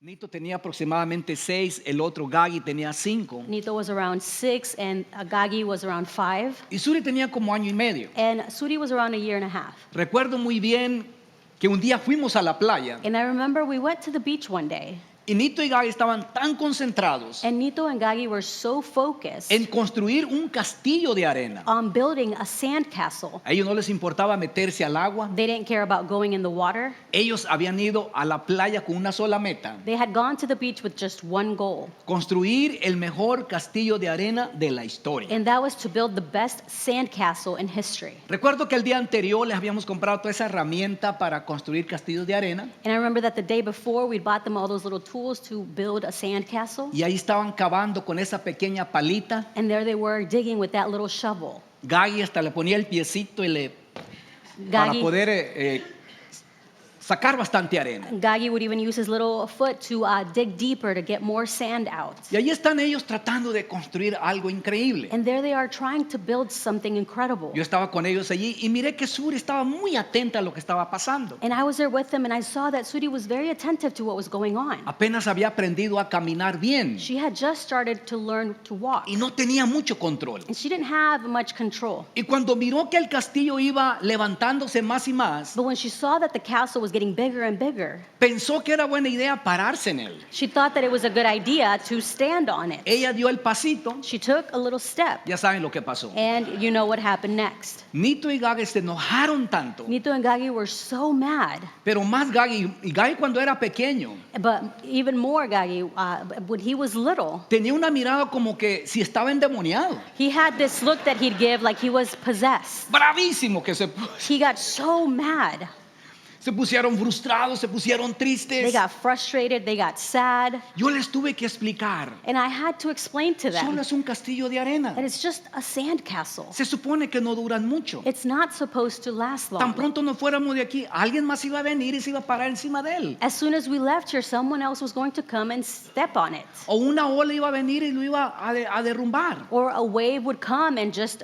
Nito tenía aproximadamente 6, el otro Gagi tenía 5 Nito was around 6, and Gagi was around 5, y Suri tenía como año y medio. and Suri was around a year and a half. Recuerdo muy bien que un día fuimos a la playa And I remember we went to the beach one day, y Nito y Gagi estaban tan concentrados and Nito and Gagi were so focused en construir un castillo de arena. on building a sand castle. A ellos no les importaba meterse al agua. They didn't care about going in the water. Ellos habían ido a la playa con una sola meta: They had gone to the beach with just one goal, construir el mejor castillo de arena de la historia. and that was to build the best sand castle in history. Recuerdo que el día anterior les habíamos comprado toda esa herramienta para construir castillos de arena And I remember that the day before, we'd bought them all those little tools to build a sand castle, y ahí estaban cavando con esa pequeña palita. and there they were digging with that little shovel. Gagi hasta le ponía el piecito para Gagi, poder sacar bastante arena. Gagi would even use his little foot to dig deeper to get more sand out. Y ahí están ellos tratando de construir algo increíble. And there they are trying to build something incredible. Yo estaba con ellos allí y miré que Suri estaba muy atenta a lo que estaba pasando. And I was there with them, and I saw that Suri was very attentive to what was going on. Apenas había aprendido a caminar bien She had just started to learn to walk, y no tenía mucho control. and she didn't have much control. Y cuando miró que el castillo iba levantándose más y más, But when she saw that the castle was getting bigger and bigger, pensó que era buena idea pararse en él. she thought that it was a good idea to stand on it. Ella dio el pasito. She took a little step, Ya saben lo que pasó. and you know what happened next. Nito y Gagi se enojaron tanto, Nito and Gagi were so mad, pero más Gagi. Y Gagi, cuando era pequeño, but even more Gagi, when he was little, tenía una mirada como que si estaba endemoniado. he had this look that he'd give like he was possessed. Bravísimo que He got so mad. se pusieron frustrados, se pusieron They tristes. got frustrated, they got sad, Yo les tuve que explicar. and I had to explain to Solo them es un castillo de arena. that it's just a sand castle. Se supone que no duran mucho. It's not supposed to last Tan long. pronto nos fuéramos de aquí, alguien más iba a venir y se iba a parar encima de él. As soon as we left here, someone else was going to come and step on it. O una ola iba a venir y lo iba a derrumbar. Or a wave would come and just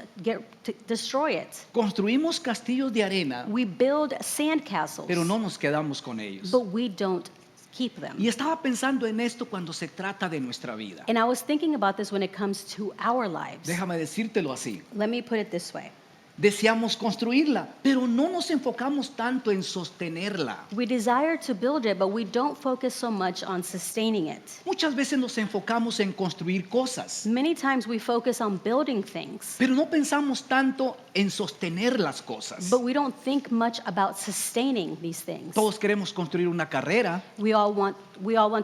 destroy it. Construimos castillos de arena, We build sand castles, pero no nos quedamos con ellos. but we don't keep them. Y estaba pensando en esto cuando se trata de nuestra vida. And I was thinking about this when it comes to our lives. Déjame decírtelo así. Let me put it this way. Deseamos construirla, pero no nos enfocamos tanto en sostenerla. We desire to build it, but we don't focus so much on sustaining it. Muchas veces nos enfocamos en construir cosas, Many times we focus on building things, pero no pensamos tanto en sostener las cosas. but we don't think much about sustaining these things. Todos queremos construir una carrera, We all want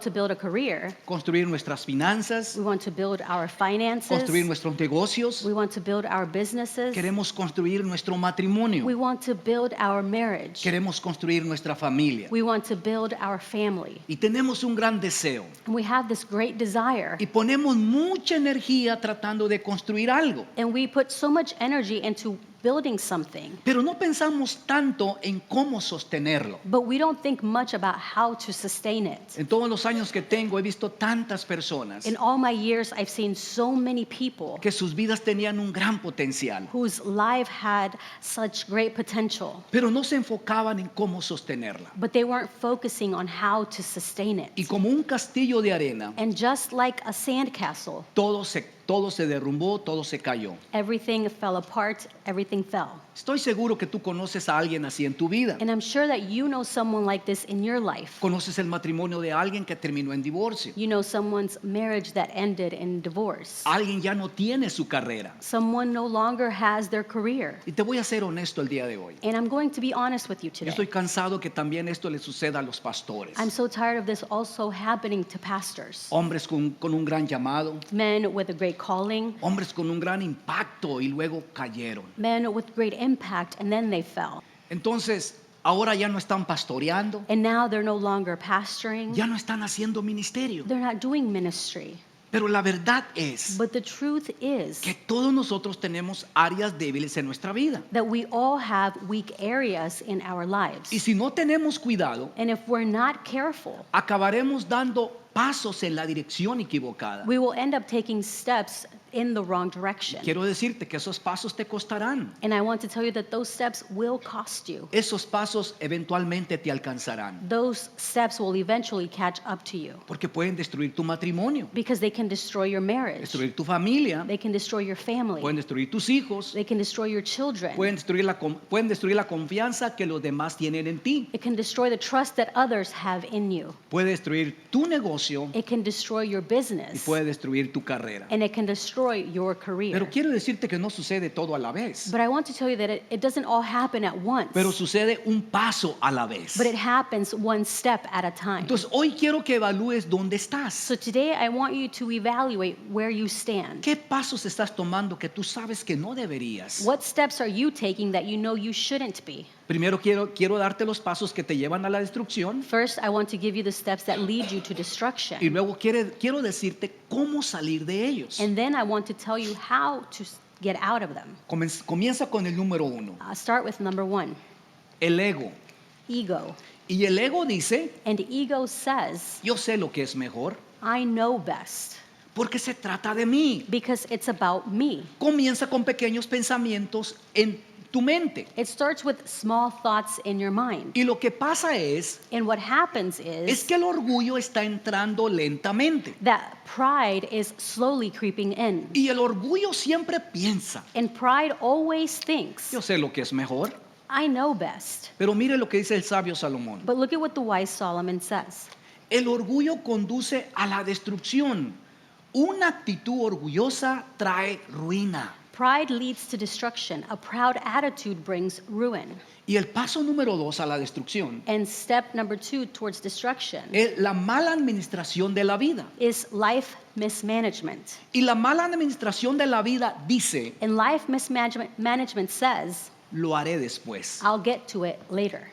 to build a career. construir nuestras finanzas, We want to build our finances. construir nuestros negocios, We want to build our businesses. queremos construir nuestro matrimonio, We want to build our marriage. queremos construir nuestra familia. We want to build our family. Y tenemos un gran deseo And we have this great desire. y ponemos mucha energía tratando de construir algo, And we put so much energy into building something, pero no pensamos tanto en cómo sostenerlo. but we don't think much about how to sustain it. En todos los años que tengo he visto tantas personas In all my years, I've seen so many people que sus vidas tenían un gran potencial, whose life had such great potential, pero no se enfocaban en cómo sostenerla. but they weren't focusing on how to sustain Y it. como un castillo de arena, And just like a sandcastle, todo se derrumbó, todo se cayó. everything fell apart, everything fell. Estoy seguro que tú conoces a alguien así en tu vida. And I'm sure that you know someone like this in your life. Conoces el matrimonio de alguien que terminó en divorcio. You know someone's marriage that ended in divorce. Alguien ya no tiene su carrera. Someone no longer has their career. Y te voy a ser honesto el día de hoy. And I'm going to be honest with you Yo estoy today. cansado que también esto le suceda a los pastores. I'm so tired of this also happening to pastors. Hombres con un gran llamado, Men with a great calling, hombres con un gran impacto y luego cayeron. men with great impact, and then they fell. Entonces, ahora ya no están pastoreando, And now they're no longer pastoring. ya no están haciendo ministerio. They're not doing ministry. Pero la verdad es But the truth is que todos nosotros tenemos áreas débiles en nuestra vida. that we all have weak areas in our lives. Y si no tenemos cuidado, And if we're not careful, acabaremos dando pasos en la dirección equivocada. we will end up taking steps in the wrong direction. Quiero decirte que esos pasos te costarán. And I want to tell you that those steps will cost you. Esos pasos eventualmente te alcanzarán. Those steps will eventually catch up to you Porque pueden destruir tu matrimonio, because they can destroy your marriage. destruir tu familia, They can destroy your family. pueden destruir tus hijos, They can destroy your children. pueden destruir la confianza que los demás tienen en ti. It can destroy the trust that others have in you. Puede destruir tu negocio It can destroy your y business. puede destruir tu carrera. And it can destroy your career. Pero quiero decirte que no sucede todo a la vez, But I want to tell you that it doesn't all happen at once. pero sucede un paso a la vez. But it happens one step at a time. Entonces hoy quiero que evalúes dónde estás. So today I want you to evaluate where you stand. ¿Qué pasos estás tomando que tú sabes que no deberías? What steps are you taking that you know you shouldn't be? Primero quiero darte los pasos que te llevan a la destrucción First, I want to give you the steps that lead you to destruction. y luego quiero decirte cómo salir de ellos. And then I want to tell you how to get out of them. Comienza con el número 1, Start with number 1, el ego. ego. Y el ego dice, And ego says, yo sé lo que es mejor I know best porque se trata de mí. because it's about me. Comienza con pequeños pensamientos en tu mente. It starts with small thoughts in your mind. Y lo que pasa es And what happens es is que el orgullo está entrando lentamente. that pride is slowly creeping in. Y el orgullo siempre piensa, And pride always thinks, yo sé lo que es mejor. I know best. Pero mire lo que dice el sabio Salomón. But look at what the wise Solomon says. El orgullo conduce a la destrucción. Una actitud orgullosa trae ruina. Pride leads to destruction. A proud attitude brings ruin. Y el paso número 2 a la destrucción And step number 2 towards destruction es la mala administración de la vida. is life mismanagement. Y la mala administración de la vida dice, And life mismanagement says, lo haré después. I'll get to it later.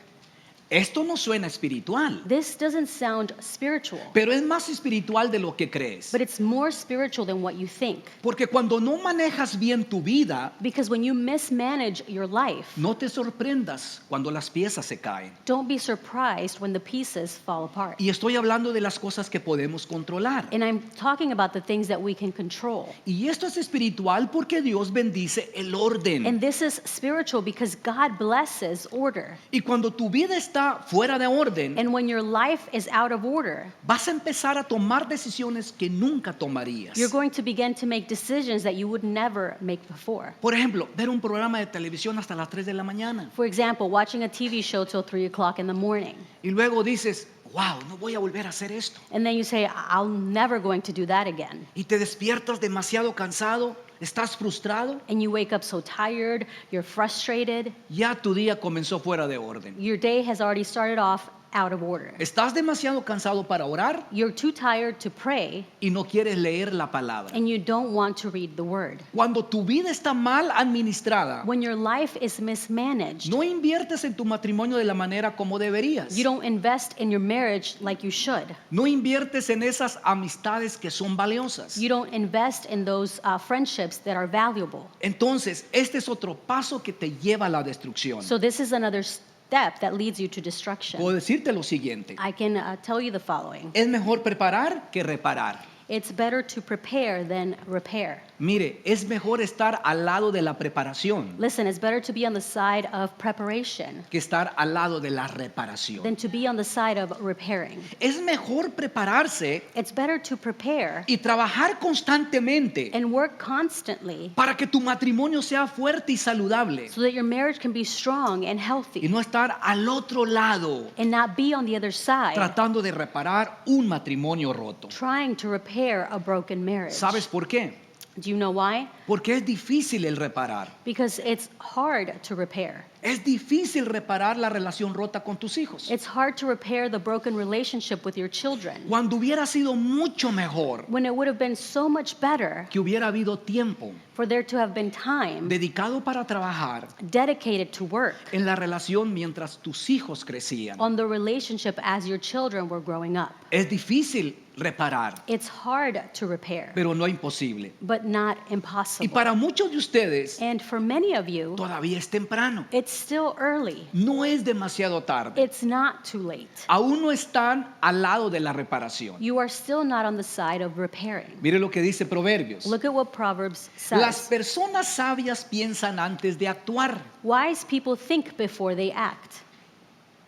Esto no suena espiritual, This doesn't sound spiritual, pero es más espiritual de lo que crees. but it's more spiritual than what you think. Porque cuando no manejas bien tu vida, Because when you mismanage your life, no te sorprendas cuando las piezas se caen. don't be surprised when the pieces fall apart. Y estoy hablando de las cosas que podemos controlar. And I'm talking about the things that we can control. Y esto es espiritual porque Dios bendice el orden. And this is spiritual because God blesses order. Y cuando tu vida está fuera de orden, And when your life is out of order, vas a empezar a tomar decisiones que nunca tomarías. you're going to begin to make decisions that you would never make before. Por ejemplo, ver un programa de televisión hasta las 3 de la mañana. For example, watching a TV show till 3 o'clock in the morning. Y luego dices, wow, no voy a volver a hacer esto. And then you say, I'm never going to do that again. Y te despiertas demasiado cansado, estás frustrado, And you wake up so tired, you're frustrated, ya tu día comenzó fuera de orden. your day has already started off out of order. Estás demasiado cansado para orar You're too tired to pray, y no quieres leer la palabra. and you don't want to read the word. Cuando tu vida está mal administrada, When your life is mismanaged, no inviertes en tu matrimonio de la manera como deberías. you don't invest in your marriage like you should. No inviertes en esas amistades que son valiosas. You don't invest in those friendships that are valuable. Entonces, este es otro paso que te lleva a la destrucción. So this is another step that leads you to destruction. Puedo decirte lo siguiente. I can tell you the following. Es mejor preparar que reparar. It's better to prepare than repair. Mire, es mejor estar al lado de la preparación Listen, it's better to be on the side of preparation que estar al lado de la reparación. than to be on the side of repairing. Es mejor prepararse It's better to prepare y trabajar constantemente and work constantly para que tu matrimonio sea fuerte y saludable so that your marriage can be strong and y healthy no estar al otro lado and not be on the other side tratando de reparar un matrimonio roto. trying to repair a broken marriage. ¿Sabes por qué? Do you know why? Porque es difícil el reparar. Because it's hard to repair. Es difícil reparar la relación rota con tus hijos. It's hard to repair the broken relationship with your children Cuando hubiera sido mucho mejor when it would have been so much better que hubiera habido tiempo for there to have been time dedicado para trabajar dedicated to work en la relación mientras tus hijos crecían. on the relationship as your children were growing up. Es difícil reparar, It's hard to repair, pero no imposible. but not impossible. possible. Y para muchos de ustedes And for many of you, todavía es temprano. it's still early. No es demasiado tarde. It's not too late. Aún no están al lado de la reparación. You are still not on the side of repairing. Mire lo que dice Proverbios. Look at what Proverbs Las says. personas sabias piensan antes de actuar. Wise people think before they act.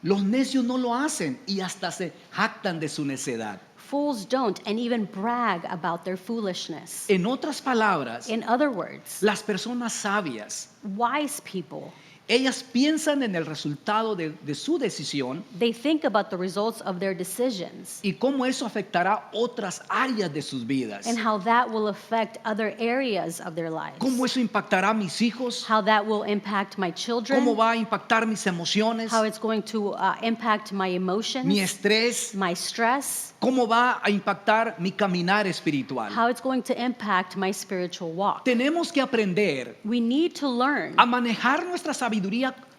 Los necios no lo hacen y hasta se jactan de su necedad. Fools don't and even brag about their foolishness. En otras palabras, In other words, las personas sabias, wise people, ellas piensan en el resultado de su decisión they think about the results of their decisions y cómo eso afectará otras áreas de sus vidas. and how that will affect other areas of their lives. Cómo eso impactará a mis hijos, How that will impact my children, cómo va a impactar mis emociones, how it's going to impact my emotions, mi estrés, my stress, cómo va a impactar mi caminar espiritual. how it's going to impact my spiritual walk. Tenemos que aprender We need to learn a manejar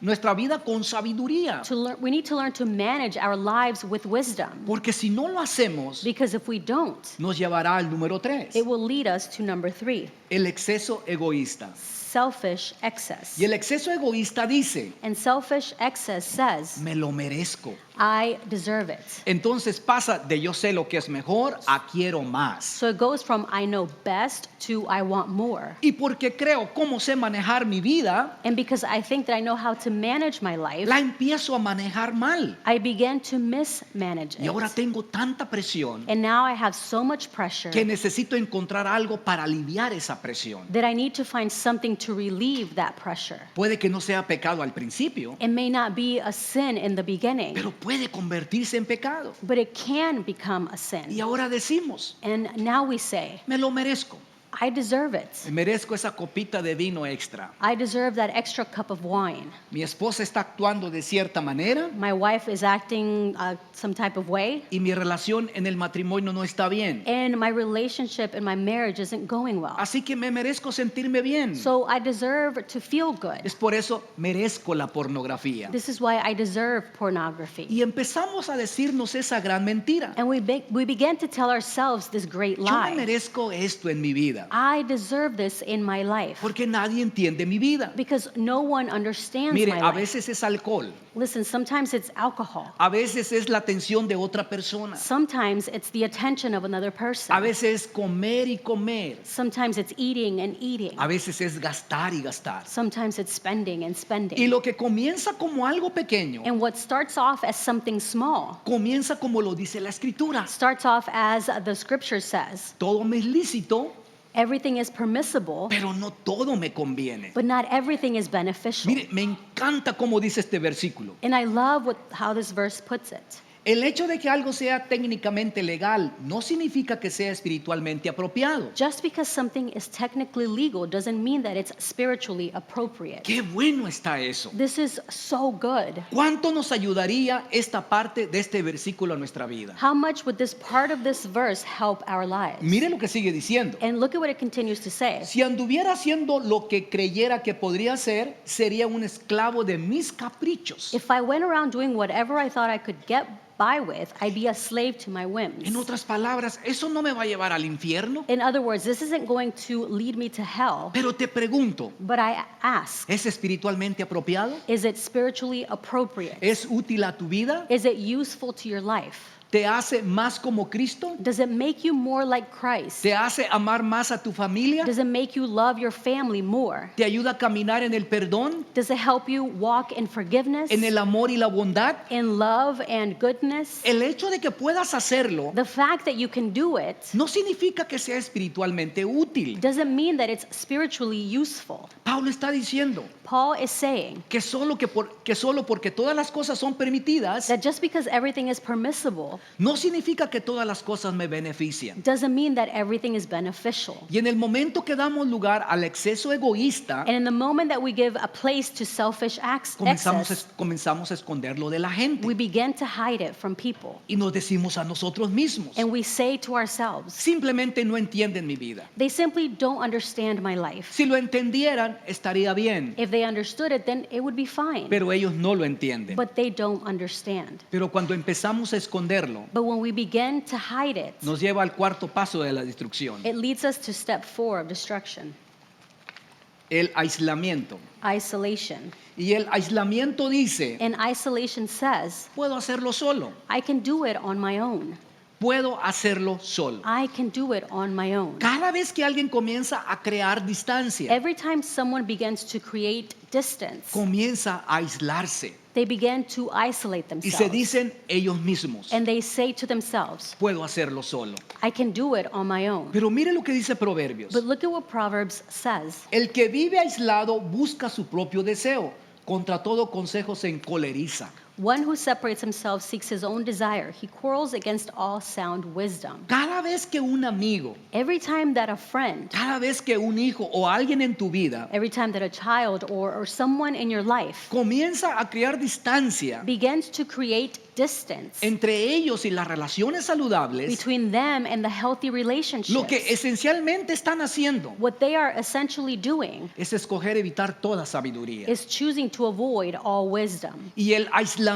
nuestra vida con sabiduría. we need to learn to manage our lives with wisdom, Porque si no lo hacemos, because if we don't, nos llevará al número 3, it will lead us to number 3, el exceso egoísta. selfish excess. Y el exceso egoísta dice, And selfish excess says, me lo merezco. I deserve it. Entonces pasa de yo sé lo que es mejor a quiero más. So it goes from I know best to I want more. Y porque creo cómo sé manejar mi vida, And because I think that I know how to manage my life, la empiezo a manejar mal. I began to mismanage Y ahora it. tengo tanta presión And now I have so much pressure que necesito encontrar algo para aliviar esa presión. that I need to find something to relieve that pressure. Puede que no sea pecado al principio, It may not be a sin in the beginning, pero puede convertirse en pecado. but it can become a Y sin. ahora decimos, And now we say, me lo merezco. I deserve it. Me merezco esa copita de vino extra. I deserve that extra cup of wine. Mi esposa está actuando de cierta manera My wife is acting some type of way, y mi relación en el matrimonio no está bien. and my relationship and my marriage isn't going well. Así que me merezco sentirme bien. So I deserve to feel good. Es por eso merezco la pornografía. This is why I deserve pornography. Y empezamos a decirnos esa gran mentira. And we began to tell ourselves this great Yo me lie. merezco esto en mi vida I deserve this in my life porque nadie entiende mi vida. because no one understands Mire, my a life. veces es alcohol, Listen, sometimes it's alcohol. a veces es la atención de otra persona, Sometimes it's the attention of another a person. veces es comer y comer, Sometimes it's eating and eating. a veces es gastar y gastar. Sometimes it's spending and Y spending. lo que comienza como algo pequeño, And what starts off as something small comienza como lo dice la escritura. starts off as the scripture says. Todo me es lícito, Everything is permissible, pero no todo me conviene. but not everything is beneficial. Mire, me encanta cómo dice este versículo. And I love how this verse puts it. El hecho de que algo sea técnicamente legal no significa que sea espiritualmente apropiado. Just because something is technically legal doesn't mean that it's spiritually appropriate. Qué bueno está eso. This is so good. ¿Cuánto nos ayudaría esta parte de este versículo a nuestra vida? How much would this part of this verse help our lives? Mire lo que sigue diciendo. And look at what it continues to say. Si anduviera haciendo lo que creyera que podría hacer, sería un esclavo de mis caprichos. If I went around doing whatever I thought I could get by with, I'd be a slave to my whims. En otras palabras, eso no me va a llevar al infierno. In other words, this isn't going to lead me to hell, Pero te pregunto, but I ask, ¿es espiritualmente apropiado? is it spiritually appropriate? ¿Es útil a tu vida? Is it useful to your life? ¿Te hace más como Cristo? Does it make you more like Christ? ¿Te hace amar más a tu familia? Does it make you love your family more? ¿Te ayuda a caminar en el perdón, Does it help you walk in forgiveness, en el amor y la bondad? in love and goodness? El hecho de que puedas hacerlo The fact that you can do it no significa que sea espiritualmente útil. doesn't mean that it's spiritually useful. Pablo está diciendo Paul is saying que solo porque todas las cosas son permitidas, that just because everything is permissible no significa que todas las cosas me benefician. doesn't mean that everything is beneficial. Y en el momento que damos lugar al exceso egoísta, And in the moment that we give a place to selfish excess, comenzamos a esconderlo de la gente we begin to hide it from people. y nos decimos a nosotros mismos, And we say to ourselves, simplemente no entienden mi vida. they simply don't understand my life. Si lo entendieran, estaría bien, If they understood it, then it would be fine. pero ellos no lo entienden. But they don't understand. Pero cuando empezamos a esconderlo, But when we begin to hide it, nos lleva al cuarto paso de la destrucción. it leads us to step 4 of destruction. El aislamiento. Isolation. Y el aislamiento dice, And isolation says, puedo hacerlo solo. I can do it on my own. Puedo hacerlo solo. I can do it on my own. Cada vez que alguien comienza a crear distancia, Every time someone begins to create distance, comienza a aislarse they begin to isolate y se themselves. dicen ellos mismos, And they say to themselves, puedo hacerlo solo. I can do it on my own. Pero mire lo que dice Proverbios. But look at what Proverbs says. El que vive aislado busca su propio deseo, contra todo consejo se encoleriza. One who separates himself seeks his own desire. He quarrels against all sound wisdom. Cada vez que un amigo, Every time that a friend, cada vez que un hijo o alguien en tu vida every time that a child or someone in your life comienza a crear distancia begins to create distance entre ellos y las relaciones saludables, between them and the healthy relationships, lo que esencialmente están haciendo what they are essentially doing es escoger evitar toda sabiduría. is choosing to avoid all wisdom. Y el aislamiento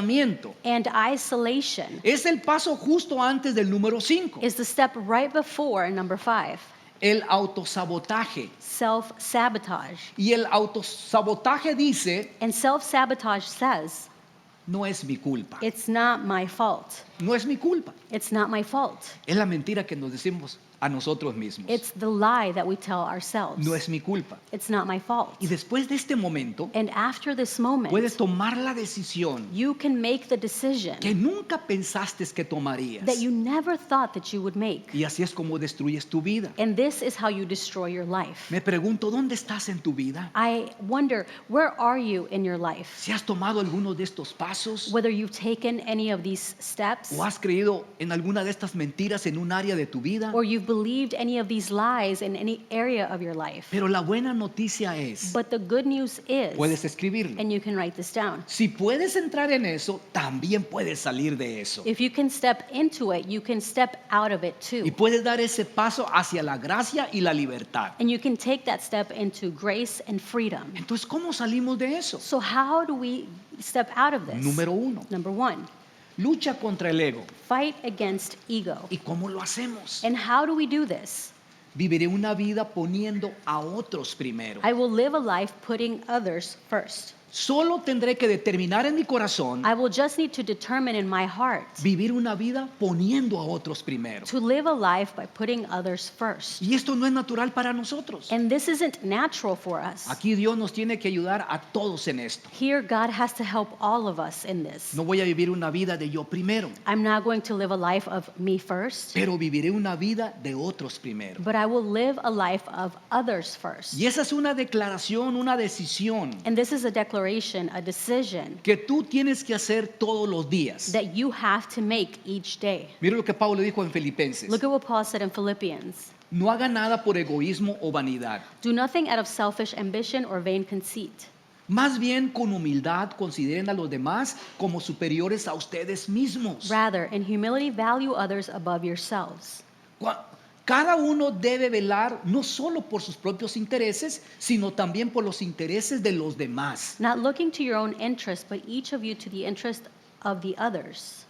And isolation es el paso justo antes del número 5, is the step right before number 5, el autosabotaje. self-sabotage. Y el autosabotaje dice, And self-sabotage says, no es mi culpa, it's not my fault. no es mi culpa. It's not my fault. Es la mentira que nos decimos a nosotros mismos. It's the lie that we tell ourselves. No es mi culpa. It's not my fault. Y después de este momento, And after this moment, puedes tomar la decisión you can make the decision que nunca pensaste que tomarías. that you never thought that you would make. Y así es como destruyes tu vida. And this is how you destroy your life. Me pregunto, ¿dónde estás en tu vida? I wonder, where are you in your life? ¿Si has tomado alguno de estos pasos? Whether you've taken any of these steps ¿O has creído en alguna de estas mentiras en un área de tu vida? or you've believed any of these lies in any area of your life. Pero la buena noticia es, But the good news is, puedes escribirlo. and you can write this down, Si puedes entrar en eso, también puedes salir de eso. if you can step into it, you can step out of it too. Y puedes dar ese paso hacia la gracia y la libertad. And you can take that step into grace and freedom. Entonces, ¿cómo salimos de eso? So how do we step out of this? Número 1, Number 1, lucha contra el ego. fight against ego. ¿Y cómo lo hacemos? And how do we do this? Viviré una vida poniendo a otros primero. I will live a life putting others first. Solo tendré que determinar en mi corazón I will just need to determine in my heart vivir una vida poniendo a otros primero. to live a life by putting others first. Y esto no es natural para nosotros. And this isn't natural for us. Aquí Dios nos tiene que ayudar a todos en esto. Here, God has to help all of us in this. No voy a vivir una vida de yo primero, I'm not going to live a life of me first, pero viviré una vida de otros primero. but I will live a life of others first. Y esa es una declaración, una decisión And this is a declaration, a decision que tú tienes que hacer todos los días. that you have to make each day. Mira lo que Pablo dijo en Filipenses. Look at what Paul said in Philippians. No haga nada por egoísmo o vanidad. Do nothing out of selfish ambition or vain conceit. Más bien con humildad consideren a los demás como superiores a ustedes mismos. Rather, in humility, value others above yourselves. Cada uno debe velar no solo por sus propios intereses, sino también por los intereses de los demás. Not looking to your own interest, but each of you to the interest of the others.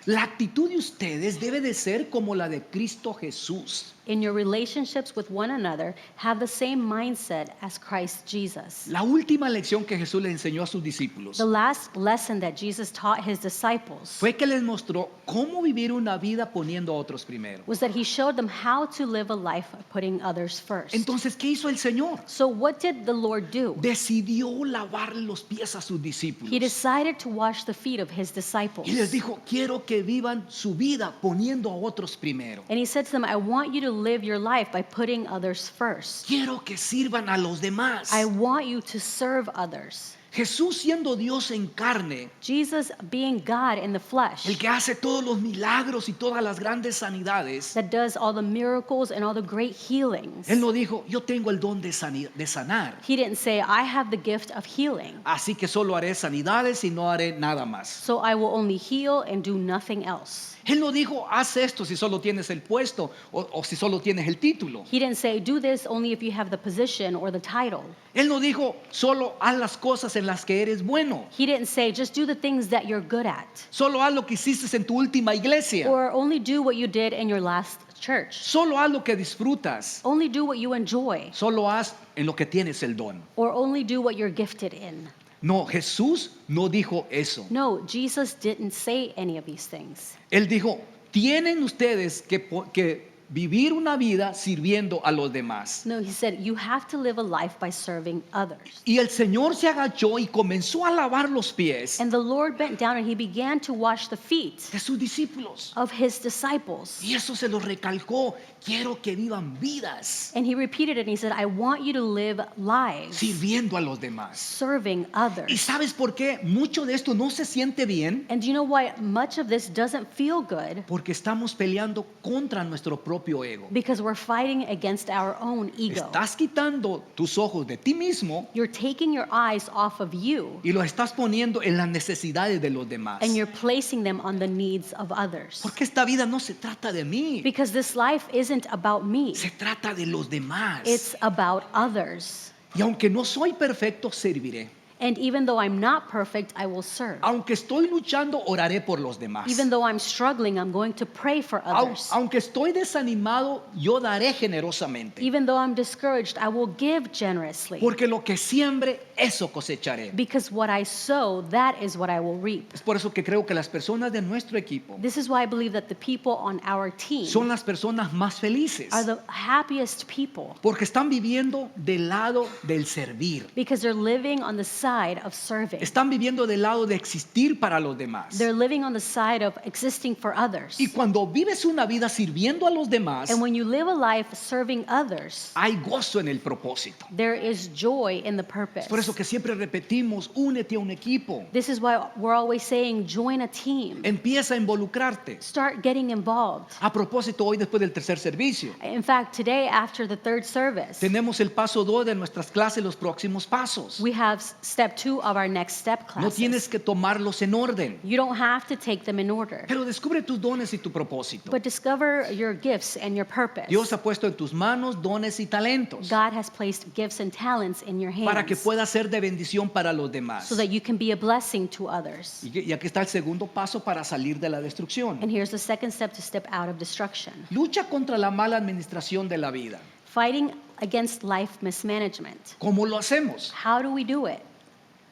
La actitud de ustedes debe de ser como la de Cristo Jesús. In your relationships with one another, have the same mindset as Christ Jesus. La última lección que Jesús le enseñó a sus discípulos The last lesson that Jesus taught his disciples fue que les mostró cómo vivir una vida poniendo a otros primero. was that he showed them how to live a life of putting others first. Entonces, ¿qué hizo el Señor? So what did the Lord do? Decidió lavarle los pies a sus discípulos. He decided to wash the feet of his disciples. Y les dijo, quiero que vivan su vida poniendo a otros primero. And he said to them, I want you to live your life by putting others first. Quiero que sirvan a los demás. I want you to serve others. Jesús siendo Dios en carne, Jesus being God in the flesh, el que hace todos los milagros y todas las grandes sanidades, that does all the miracles and all the great healings. Él no dijo, yo tengo el don de sanar, He didn't say, I have the gift of healing, así que solo haré sanidades y no haré nada más. so I will only heal and do nothing else. Él no dijo, haz esto si solo tienes el puesto o si solo tienes el título. He didn't say, do this only if you have the position or the title. Él no dijo, solo haz las cosas en las que eres bueno. He didn't say, just do the things that you're good at, Solo haz lo que hiciste en tu última iglesia. or only do what you did in your last church. Solo haz lo que disfrutas. Only do what you enjoy, Solo haz en lo que tienes el don. or only do what you're gifted in. No, Jesús no dijo eso. No, Jesus didn't say any of these things. Él dijo, tienen ustedes que vivir una vida sirviendo a los demás. No, he said, you have to live a life by serving others. Y el Señor se agachó y comenzó a lavar los pies And the Lord bent down and he began to wash the feet de sus discípulos. of his disciples. Y eso se lo recalcó. Quiero que vivan vidas And he repeated it and he said, I want you to live lives sirviendo a los demás. serving ¿Y others. sabes por qué mucho de esto no se siente bien? And do you know why much of this doesn't feel good? Porque estamos peleando contra nuestro propio ego. Because we're fighting against our own ego. Estás quitando tus ojos de ti mismo You're taking your eyes off of you y los estás poniendo en las necesidades de los demás. and you're placing them on the needs of others. Porque esta vida no se trata de mí, Because this life isn't about me. se trata de los demás. It's about others. Y aunque no soy perfecto, serviré. And even though I'm not perfect, I will serve. Aunque estoy luchando, oraré por los demás. Even though I'm struggling, I'm going to pray for others. Aunque estoy desanimado, yo daré generosamente. Even though I'm discouraged, I will give generously. Porque lo que siembre, eso cosecharé. Because what I sow, that is what I will reap. Es por eso que creo que las personas de nuestro equipo This is why I believe that the people on our team son las personas más felices. are the happiest people. Porque están viviendo del lado del servir. Because they're living on the side of serving. Están viviendo del lado de existir para los demás. They're living on the side of existing for others. Y cuando vives una vida sirviendo a los demás, And when you live a life serving others, hay gozo en el propósito. there is joy in the purpose. Es por eso que siempre repetimos, únete a un equipo. This is why we're always saying, join a team. Empieza a involucrarte. Start getting involved. A propósito, hoy después del tercer servicio, In fact, today after the third service, tenemos el paso 2 de nuestras clases, los próximos pasos. we have step 2 of our next step No tienes classes. que tomarlos en orden, You don't have to take them in order, pero descubre tus dones y tu propósito. but discover your gifts and your purpose. Dios ha puesto en tus manos dones y talentos God has placed gifts and talents in your para que hands puedas ser de bendición para los demás. so that you can be a blessing to others. Y aquí está el segundo paso para salir de la destrucción. And here's the second step to step out of destruction. Lucha contra la mala administración de la vida. Fighting against life mismanagement. ¿Cómo lo hacemos? How do we do it?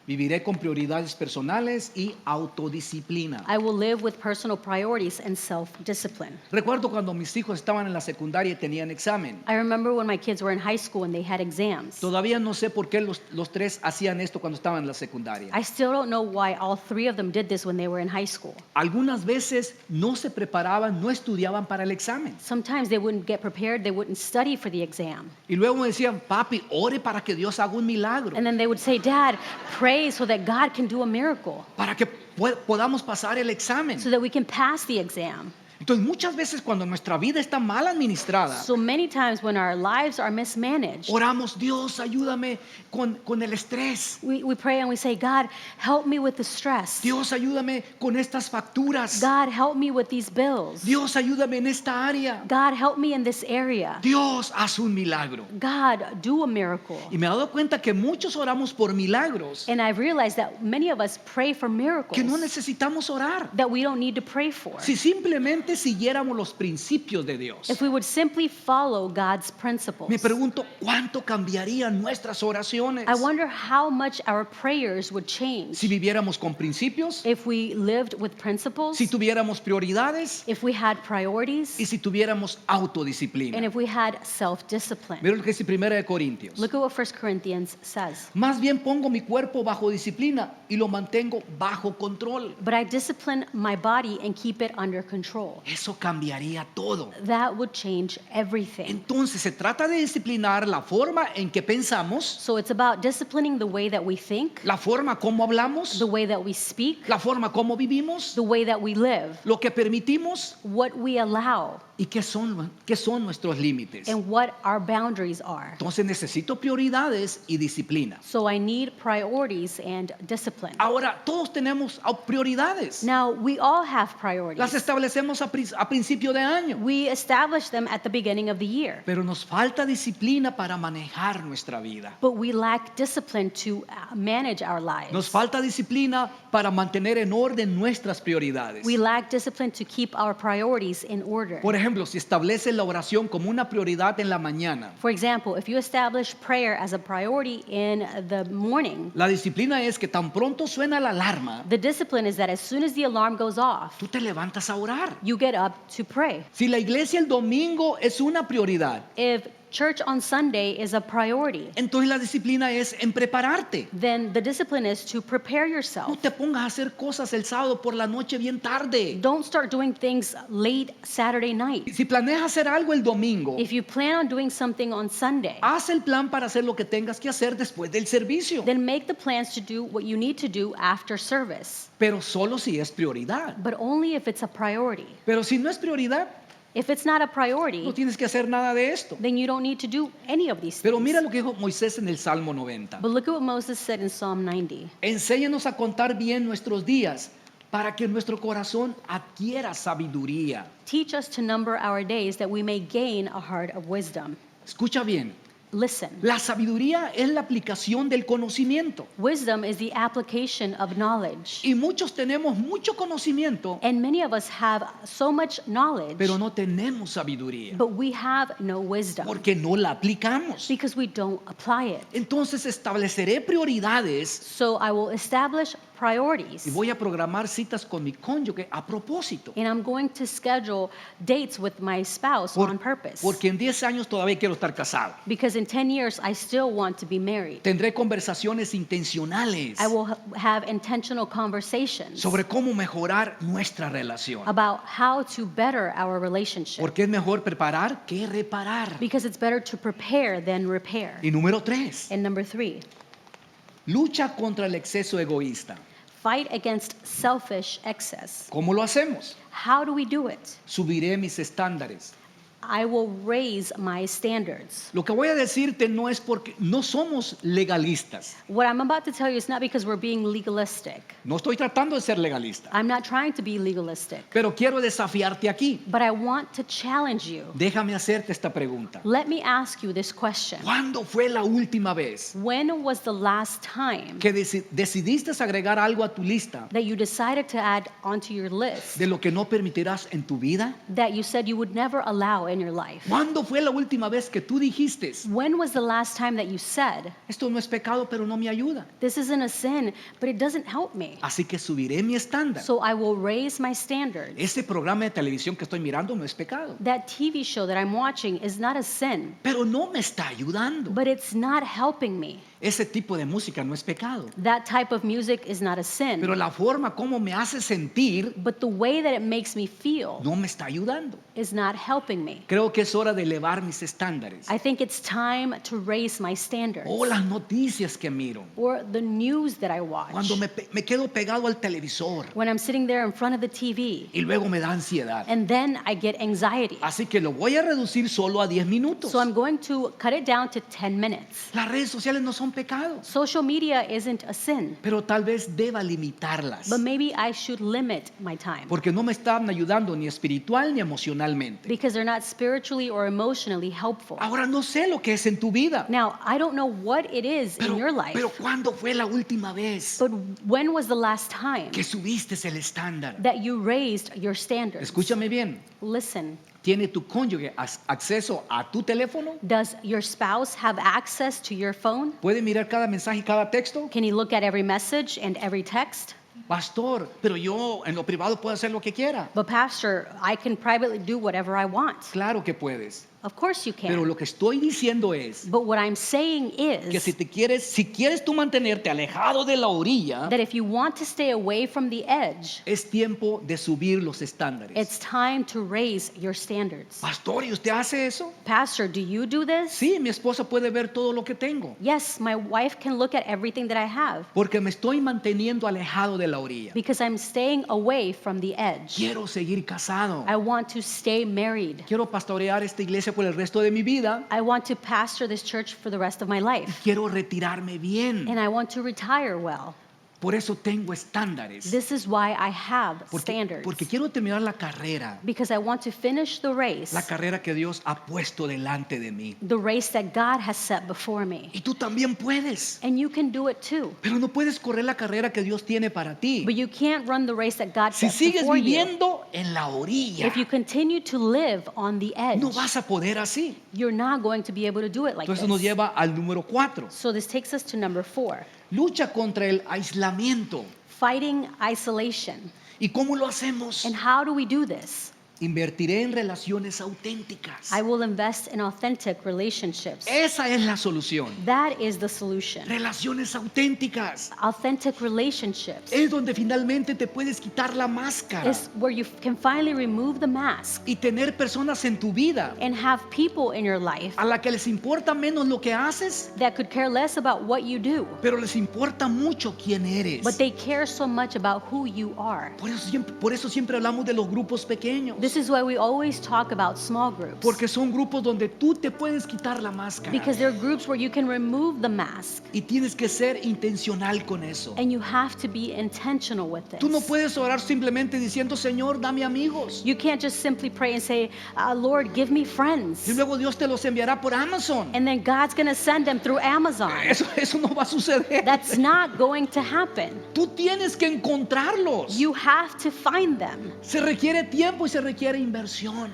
Viviré con prioridades personales y autodisciplina. I will live with personal priorities and self-discipline. Recuerdo cuando mis hijos estaban en la secundaria y tenían examen. I remember when my kids were in high school and they had exams. Todavía no sé por qué los tres hacían esto cuando estaban en la secundaria. I still don't know why all three of them did this when they were in high school. Algunas veces no se preparaban, no estudiaban para el examen. Sometimes they wouldn't get prepared, they wouldn't study for the exam. Y luego me decían, papi, ore para que Dios haga un milagro, And then they would say, Dad, pray so that God can do a miracle, para que podamos pasar el examen. so that we can pass the exam. Entonces muchas veces cuando nuestra vida está mal administrada, So many times when our lives are mismanaged, oramos, Dios, ayúdame con el estrés. we pray and we say, God, help me with the stress. Dios, ayúdame con estas facturas. God, help me with these bills. Dios, ayúdame en esta área. God, help me in this area. Dios, haz un milagro. God, do a miracle. Y me he dado cuenta que muchos oramos por milagros And I've realized that many of us pray for miracles que no necesitamos orar. that we don't need to pray for. Si simplemente siguiéramos los principios de Dios. If we would simply follow God's principles. Me pregunto, ¿cuánto cambiarían nuestras oraciones I wonder how much our prayers would change si viviéramos con principios, if we lived with principles, si tuviéramos prioridades if we had priorities, y si tuviéramos and autodisciplina? if we had self-discipline. Mira lo que dice 1 de Corintios. Look at what 1 Corinthians says. Más bien pongo mi cuerpo bajo disciplina y lo mantengo bajo control. But I discipline my body and keep it under control. Eso cambiaría todo. That would change everything. Entonces se trata de disciplinar la forma en que pensamos, So it's about disciplining the way that we think, la forma como hablamos, the way that we speak, la forma como vivimos, the way that we live, lo que permitimos what we allow, y qué son nuestros límites. and what our boundaries are. Entonces necesito prioridades y disciplina. So I need priorities and discipline. Ahora, todos tenemos prioridades. Now, we all have Las priorities. establecemos a principio de año. We establish them at the beginning of the year. Pero nos falta disciplina para manejar nuestra vida. But we lack discipline to manage our Nos lives. falta disciplina para mantener en orden nuestras prioridades. We lack discipline to keep our priorities in order. Por ejemplo, si estableces la oración como una prioridad en la mañana, For example, if you establish prayer as a priority in the morning, la disciplina es que tan pronto suena la alarma, the discipline is that as soon as the alarm goes off, tú te levantas a orar. you get up to pray. Si la iglesia el domingo es una prioridad, If church on Sunday is a priority, entonces la disciplina es en prepararte. then the discipline is to prepare No yourself. te pongas a hacer cosas el sábado por la noche bien tarde. Don't start doing things late Saturday night. Si planeas hacer algo el domingo, If you plan on doing something on Sunday, haz el plan para hacer lo que tengas que hacer después del servicio. then make the plans to do what you need to do after service, Pero solo si es prioridad. but only if it's a priority. Pero si no es prioridad, If it's not a no priority, tienes que hacer nada de esto. then you don't need to do any of these Pero things. mira lo que dijo Moisés en el Salmo 90. But look at what Moses said in Psalm 90. Enséñanos a contar bien nuestros días para que nuestro corazón adquiera sabiduría. Teach us to number our days that we may gain a heart of wisdom. Escucha bien. Listen, La sabiduría es la aplicación del conocimiento. wisdom is the application of knowledge. Y muchos tenemos mucho conocimiento, And many of us have so much knowledge, pero no tenemos sabiduría, but we have no wisdom porque no la aplicamos. because we don't apply it. Entonces estableceré prioridades So I will establish priorities, y voy a programar citas con mi cónyuge a propósito. and I'm going to schedule dates with my spouse on purpose. Porque en 10 años todavía quiero estar casado. Because in 10 years, I still want to be married. Tendré conversaciones intencionales I will have intentional conversations sobre cómo mejorar nuestra relación. about how to better our relationship. Porque es mejor preparar que reparar. Because it's better to prepare than repair. Y número 3, And number 3, lucha contra el exceso egoísta. fight against selfish excess. ¿Cómo lo hacemos? How do we do it? Subiré mis estándares. I will raise my standards. Lo que voy a decirte no es porque no somos legalistas. What I'm about to tell you is not because we're being legalistic. No estoy tratando de ser legalista. I'm not trying to be legalistic. Pero quiero desafiarte aquí. But I want to challenge you. Déjame hacerte esta pregunta. Let me ask you this question. ¿Cuándo fue la última vez When was the last time que decidiste agregar algo a tu lista that you decided to add onto your list de lo que no permitirás en tu vida? that you said you would never allow in your life? ¿Cuándo fue la última vez que tú dijiste, When was the last time that you said, esto no es pecado, pero no me ayuda? this isn't a sin, but it doesn't help me? Así que subiré mi estándar. So I will raise my standards. Ese programa de televisión que estoy mirando no es pecado, That TV show that I'm watching is not a sin, pero no me está ayudando. but it's not helping me. Ese tipo de música no es pecado, That type of music is not a sin, pero la forma como me hace sentir but the way that it makes me feel no me está ayudando. is not helping me. Creo que es hora de elevar mis estándares. I think it's time to raise my standards. O las noticias que miro. Or the news that I watch. Cuando me quedo pegado al televisor When I'm sitting there in front of the TV, y luego me da ansiedad. and then I get anxiety. Así que lo voy a reducir solo a 10 minutos. So I'm going to cut it down to 10 minutes. Las redes sociales no son pecado, Social media isn't a sin, pero tal vez deba limitarlas. but maybe I should limit my time Porque no me están ayudando ni espiritual ni emocionalmente. because they're not spiritually or emotionally helpful. Ahora no sé lo que es en tu vida, Now, I don't know what it is in your life, pero ¿cuándo fue la última vez but when was the last time que subiste el estándar? that you raised your standards? Escúchame bien. Listen, ¿Tiene tu cónyuge acceso a tu teléfono? does your spouse have access to your phone? ¿Puede mirar cada mensaje y cada texto? Can he look at every message and every text? Pastor, pero yo en lo privado puedo hacer lo que quiera. But pastor, I can privately do whatever I want. Claro que puedes. Of course you Pero can. lo que estoy diciendo es But what I'm saying que is si quieres tú mantenerte alejado de la orilla, that if you want to stay away from the edge, es tiempo de subir los estándares. it's time to raise your standards. Pastor, ¿y usted hace eso? Pastor, do you do this? Sí, mi esposa puede ver todo lo que tengo, Yes, my wife can look at everything that I have porque me estoy manteniendo alejado de la orilla. because I'm staying away from the edge. Quiero seguir casado. I want to stay married. Quiero pastorear esta iglesia por el resto de mi vida. I want to pastor this church for the rest of my life. Quiero retirarme bien, And I want to retire well Por eso tengo estándares. This is why I have Porque standards. quiero terminar la carrera. Because I want to finish the race, La carrera que Dios ha puesto delante de mí. the race that God has set before me. Y tú también puedes. And you can do it too. Pero no puedes correr la carrera que Dios tiene para ti. But you can't run the race that God Si set sigues before you. viviendo en la orilla, If you continue to live on the edge, no vas a poder así. you're not going to be able to do it like Entonces nos this. lleva al número 4. So this takes us to number 4, Lucha contra el aislamiento. fighting isolation. ¿Y cómo lo hacemos? And how do we do this? Invertiré en relaciones auténticas. I will invest in authentic relationships. Esa es la solución. That is the solution. Relaciones auténticas. Authentic relationships Es donde finalmente te puedes quitar la máscara is where you can finally remove the mask y tener personas en tu vida and have people in your life a la que les importa menos lo que haces, that could care less about what you do, pero les importa mucho quién eres. but they care so much about who you are. Por eso siempre hablamos de los grupos pequeños, This is why we always talk about small groups. porque son grupos donde tú te puedes quitar la máscara Because they're groups where you can remove the mask y tienes que ser intencional con eso. and you have to be intentional with Tú no this. puedes orar simplemente diciendo, Señor, dame amigos. You can't just simply pray and say, Lord, give me friends. Y luego Dios te los enviará por Amazon. And then God's going to send them through Amazon. Eso no va a suceder. That's not going to happen. Tú tienes que encontrarlos. You have to find them. Se requiere tiempo y se requiere inversión.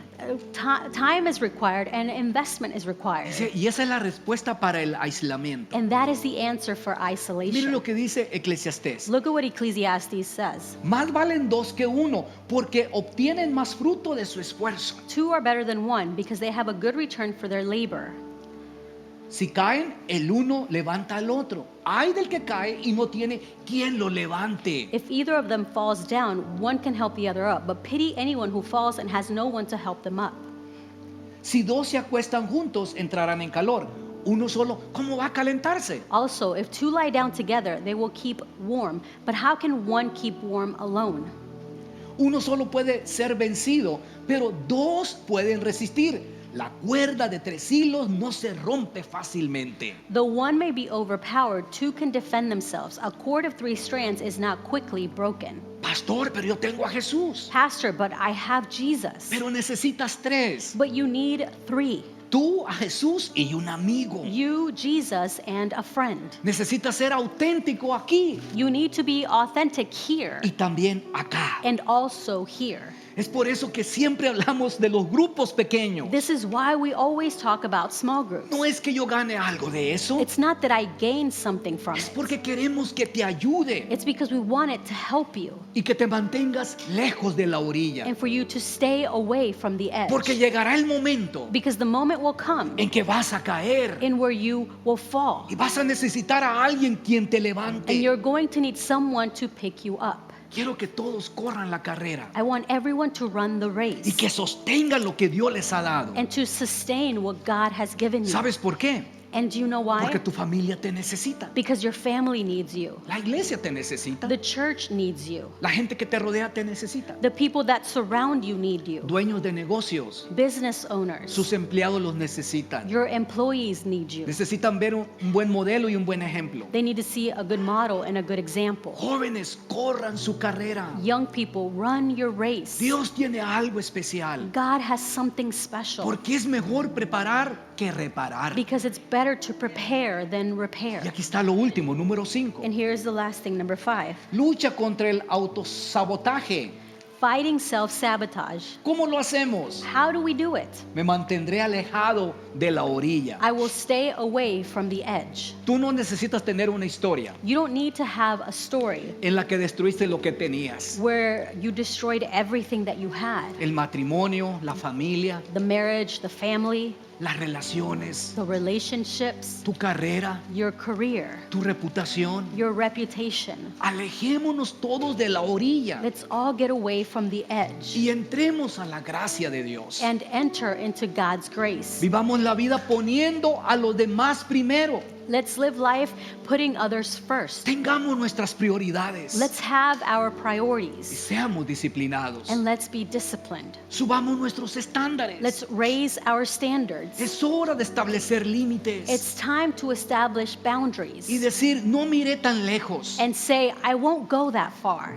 Time is required and investment is required. Y esa es la respuesta para el aislamiento. And that is the answer for Mire isolation. lo que dice Eclesiastés. Look at what Ecclesiastes says. Más valen dos que uno, porque obtienen más fruto de su esfuerzo. 2 are better than 1 because they have a good return for their labor. Si caen, el uno levanta al otro. Ay del que cae y no tiene quien lo levante. If either of them falls down, one can help the other up, but pity anyone who falls and has no one to help them up. Si dos se acuestan juntos, entrarán en calor. Uno solo, ¿cómo va a calentarse? Also, if 2 lie down together, they will keep warm, but how can one keep warm alone? Uno solo puede ser vencido, pero dos pueden resistir. La cuerda de 3 hilos no se rompe fácilmente. Though one may be overpowered, 2 can defend themselves. A cord of 3 strands is not quickly broken. Pastor, pero yo tengo a Jesús. Pastor, but I have Jesus. Pero necesitas 3. But you need 3. Tú, a Jesús y un amigo. You, Jesus, and a friend. Necesitas ser auténtico aquí You need to be authentic here y también acá. and also here. Es por eso que siempre hablamos de los grupos pequeños. This is why we always talk about small groups. No es que yo gane algo de eso, It's not that I gain something from es it. porque queremos que te ayude It's because we want it to help you y que te mantengas lejos de la orilla. and for you to stay away from the edge. Porque llegará el momento Because the moment will come en que vas a caer in where you will fall. y vas a necesitar a alguien quien te And levante. you're going to need someone to pick you up. Quiero que todos corran la carrera I want everyone to run the y race que sostengan lo que Dios les ha dado. and to sustain what God has given you. ¿Sabes por qué? And do you know Porque why? tu familia te necesita. Because your family needs you. La iglesia te necesita. The church needs you. La gente que te rodea te necesita. The people that surround you need you. Dueños de negocios, Business owners. sus empleados los necesitan. Your employees need you. Necesitan ver un buen modelo y un buen ejemplo. They need to see a good model and a good example. Jóvenes, corran su carrera. Young people, run your race. Dios tiene algo especial. God has something special. Porque es mejor preparar que reparar. Because it's better to prepare than repair. Y aquí está lo último, número 5. And here's the last thing, number 5. Lucha contra el autosabotaje. Fighting self-sabotage. ¿Cómo lo hacemos? How do we do it? Me mantendré alejado de la orilla. I will stay away from the edge. Tú no necesitas tener una historia You don't need to have a story en la que destruiste lo que tenías. where you destroyed everything that you had. El matrimonio, la familia, The marriage, the family, las relaciones, the relationships, tu carrera, your career, tu reputación. your reputation. Alejémonos todos de la orilla. Let's all get away from the edge y entremos a la gracia de Dios. and enter into God's grace. Vivamos la vida poniendo a los demás primero. Let's live life putting others first. Tengamos nuestras prioridades Let's have our y priorities seamos disciplinados. and let's be disciplined. Subamos nuestros estándares. Let's raise our standards. Es hora de establecer límites It's time to establish boundaries y decir, no miré tan lejos. and say, I won't go that far.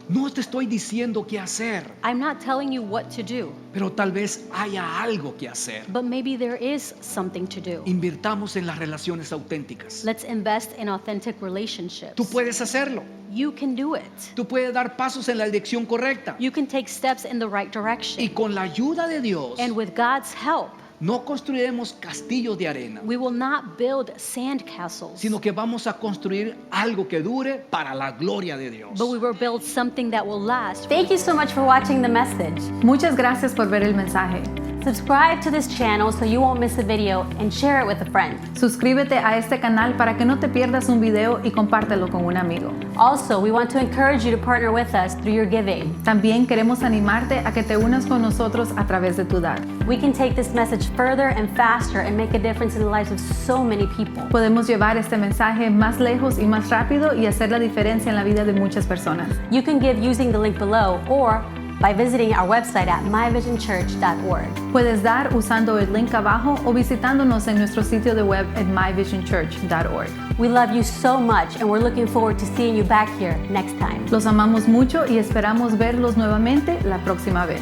No te estoy diciendo qué hacer, I'm not telling you what to do, pero tal vez haya algo que hacer. but maybe there is something to do. Invirtamos en las relaciones auténticas. Let's invest in authentic relationships. Tú puedes hacerlo. You can do it. Tú puedes dar pasos en la dirección correcta. You can take steps in the right Y direction. con la ayuda de Dios, And with God's help, no construiremos castillos de arena, we will not build sand castles, sino que vamos a construir algo que dure para la gloria de Dios. but we will build something that will last. Thank you so much for watching the message. Muchas gracias por ver el mensaje. Subscribe to this channel so you won't miss a video and share it with a friend. Suscríbete a este canal para que no te pierdas un video y compártelo con un amigo. Also, we want to encourage you to partner with us through your giving. También queremos animarte a que te unas con nosotros a través de tu dar. We can take this message further and faster and make a difference in the lives of so many people. Podemos llevar este mensaje más lejos y más rápido y hacer la diferencia en la vida de muchas personas. You can give using the link below or by visiting our website at myvisionchurch.org. Puedes dar usando el link abajo o visitándonos en nuestro sitio de web at myvisionchurch.org. We love you so much and we're looking forward to seeing you back here next time. Los amamos mucho y esperamos verlos nuevamente la próxima vez.